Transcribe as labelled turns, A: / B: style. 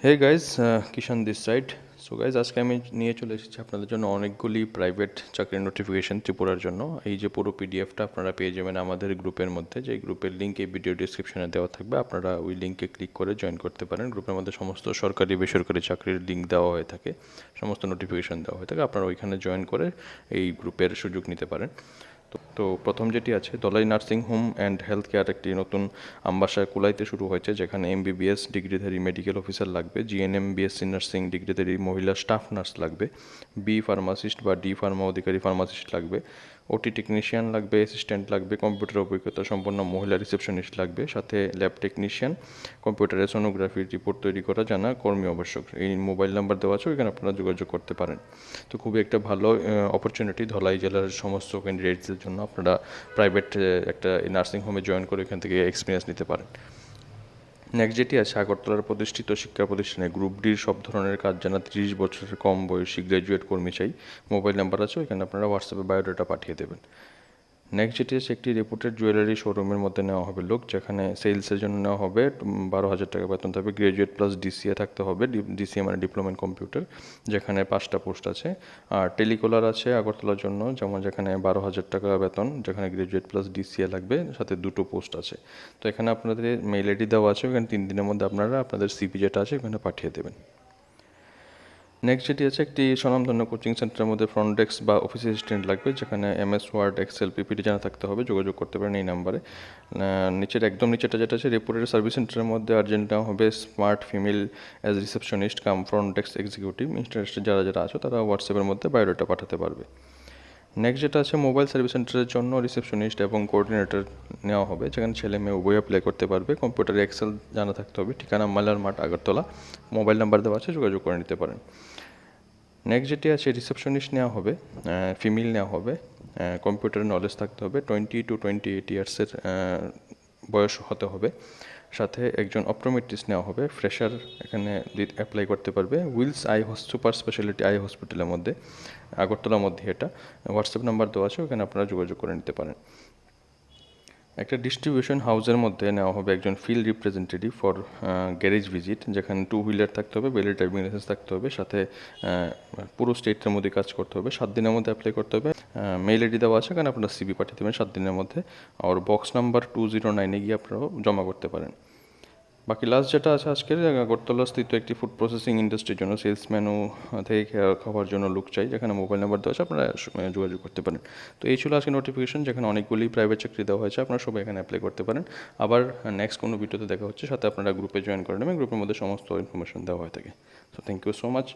A: Hey guys, Kishan this side. So guys, আজকে আমি নিয়ে চলে এসেছি আপনাদের জন্য অনেকগুলি প্রাইভেট চাকরির নোটিফিকেশন ত্রিপুরার জন্য। এই যে পুরো পিডিএফটা আপনারা পেয়ে যাবেন আমাদের গ্রুপের মধ্যে, যে গ্রুপের লিঙ্ক এই ভিডিও ডিসক্রিপশনে দেওয়া থাকবে। আপনারা ওই লিঙ্কে ক্লিক করে জয়েন করতে পারেন। গ্রুপের মধ্যে সমস্ত সরকারি বেসরকারি চাকরির লিঙ্ক দেওয়া হয়ে থাকে, সমস্ত নোটিফিকেশন দেওয়া হয়ে থাকে। আপনারা ওইখানে জয়েন করে এই গ্রুপের সুযোগ নিতে পারেন। তো প্রথম যেটি আছে, Dhalai nursing home and health care একটি নতুন আমবাসায় কুলাইতে শুরু হয়েছে, যেখানে এমবিবিএস ডিগ্রিধারী মেডিকেল অফিসার লাগবে, জিএনএম বিএসসি নার্সিং ডিগ্রিধারী মহিলা স্টাফ নার্স লাগবে, বি ফার্মাসিস্ট বা ডি ফার্মা অধিকারী ফার্মাসিস্ট লাগবে, ওটি টেকনিশিয়ান লাগবে, অ্যাসিস্ট্যান্ট লাগবে, কম্পিউটার অভিজ্ঞতা সম্পন্ন মহিলা রিসেপশনিস্ট লাগবে, সাথে ল্যাব টেকনিশিয়ান, কম্পিউটারে সোনোগ্রাফির রিপোর্ট তৈরি করা জানা কর্মী আবশ্যক। এই মোবাইল নাম্বার দেওয়া আছে, ওইখানে আপনারা যোগাযোগ করতে পারেন। তো খুবই একটা ভালো অপরচুনিটি ধলাই জেলার সমস্ত ক্যান্ডিডেটসদের জন্য। আপনারা প্রাইভেট একটা নার্সিং হোমে জয়েন করে এখান থেকে এক্সপিরিয়েন্স নিতে পারেন। নেক্সট যেটি আছে, আগরতলার প্রতিষ্ঠিত শিক্ষা প্রতিষ্ঠানে গ্রুপ ডির সব ধরনের কাজ জানা 30 বছরের কম বয়সী গ্র্যাজুয়েট কর্মী চাই। মোবাইল নাম্বার আছে, ওইখানে আপনারা হোয়াটসঅ্যাপে বায়োডাটা পাঠিয়ে দেবেন। নেক্সট যেটি আছে, একটি রেপুটেড জুয়েলারি শোরুমের মধ্যে নেওয়া হবে লোক, যেখানে সেলসের জন্য নেওয়া হবে। 12,000 টাকা বেতন থাকবে। গ্রাজুয়েট প্লাস ডিসিএ থাকতে হবে। ডিসিএ মানে ডিপ্লোমা ইন কম্পিউটার, যেখানে 5টা পোস্ট আছে। আর টেলিকলার আছে আগরতলার জন্য, যেখানে 12,000 টাকা বেতন, যেখানে গ্রাজুয়েট প্লাস ডিসিএ লাগবে, সাথে 2টো পোস্ট আছে। তো এখানে আপনাদের মেইল আইডি দেওয়া আছে, ওখানে 3 দিনের মধ্যে আপনারা আপনাদের সিভি যেটা আছে ওখানে পাঠিয়ে দেবেন। নেক্সট যেটি আছে, একটি স্বনামধন্য কোচিং সেন্টারের মধ্যে ফ্রন্ট ডেস্ক বা অফিস অ্যাসিস্ট্যান্ট লাগবে, যেখানে এমএস ওয়ার্ড এক্সেল পিপিটি জানা থাকতে হবে। যোগাযোগ করতে পারেন এই নাম্বারে। একদম নিচেটা যেটা আছে, রেপুটেড সার্ভিস সেন্টারের মধ্যে আর্জেন্ট নেওয়া হবে স্মার্ট ফিমেল অ্যাজ রিসেপশনিস্ট কাম ফ্রন্ট ডেস্ক এক্সিকিউটিভ। ইন্টারেস্টেড যারা আছে তারা হোয়াটসঅ্যাপের মধ্যে বায়োডাটা পাঠাতে পারবে। নেক্সট যেটা আছে, মোবাইল সার্ভিস সেন্টারের জন্য রিসেপশনিস্ট এবং কোঅর্ডিনেটর নেওয়া হবে, যেখানে ছেলে মেয়ে উভয় অ্যাপ্লাই করতে পারবে। কম্পিউটারে এক্সেল জানা থাকতে হবে। ঠিকানা মালার মাঠ, আগরতলা। মোবাইল নাম্বার দেওয়া আছে, যোগাযোগ করে নিতে পারেন। নেক্সট যেটি আছে, রিসেপশনিস্ট নেওয়া হবে, ফিমেল নেওয়া হবে। কম্পিউটার নলেজ থাকতে হবে। 20 to 28 ইয়ার্সের বয়স হতে হবে। সাথে একজন অপটোমেট্রিস্ট নেওয়া হবে, ফ্রেশার এখানে অ্যাপ্লাই করতে পারবে। Wills eye super speciality eye হসপিটালের মধ্যে, আগরতলার মধ্যে এটা। হোয়াটসঅ্যাপ নাম্বার দেওয়া আছে, ওখানে আপনারা যোগাযোগ করে নিতে পারেন। একটা ডিস্ট্রিবিউশন হাউসের মধ্যে নেওয়া হবে একজন field representative for garage visit, যেখানে 2 হুইলার থাকতে হবে, ভ্যালিড ড্রাইভিং লাইসেন্স থাকতে হবে, সাথে পুরো স্টেটের মধ্যে কাজ করতে হবে। 7 দিনের মধ্যে অ্যাপ্লাই করতে হবে। মেইল আইডি দেওয়া আছে, কারণ আপনারা সিভি পাঠিয়ে দেবেন 7 দিনের মধ্যে। আর বক্স নাম্বার 209-এ গিয়ে আপনারাও জমা করতে পারেন। বাকি লাস্ট যেটা আছে আজকের, আগরতলা স্থিত একটি ফুড প্রসেসিং ইন্ডাস্ট্রির জন্য সেলসম্যানও থেকে খাওয়ার জন্য লোক চাই, যেখানে মোবাইল নাম্বার দেওয়া আছে, আপনারা যোগাযোগ করতে পারেন। তো এই ছিল আজকে নোটিফিকেশন, যেখানে অনেকগুলি প্রাইভেট চাকরি দেওয়া হয়েছে। আপনারা সবাই এখানে অ্যাপ্লাই করতে পারেন। আবার নেক্সট কোনো ভিডিওতে দেখা হচ্ছে, সাথে আপনারা গ্রুপে জয়েন করে নেবেন। গ্রুপের মধ্যে সমস্ত ইনফরমেশন দেওয়া হয়ে থাকে। So thank you so much.